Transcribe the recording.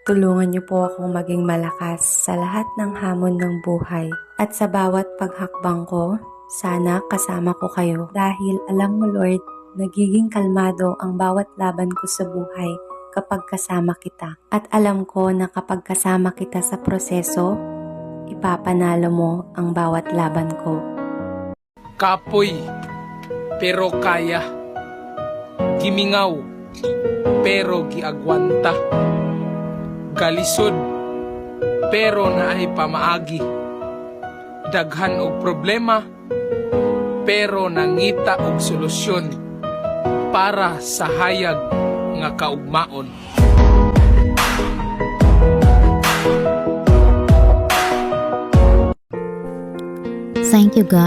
Tulungan niyo po akong maging malakas sa lahat ng hamon ng buhay. At sa bawat paghakbang ko, sana kasama ko kayo. Dahil alam mo Lord, nagiging kalmado ang bawat laban ko sa buhay kapag kasama kita. At alam ko na kapag kasama kita sa proseso, ipapanalo mo ang bawat laban ko. Kapoy, pero kaya. Gimingaw, pero giagwanta. Galisod, pero naay pamaagi. Daghan og problema, pero nangita og solusyon para sa hayag nga kaugmaon. Thank you, God.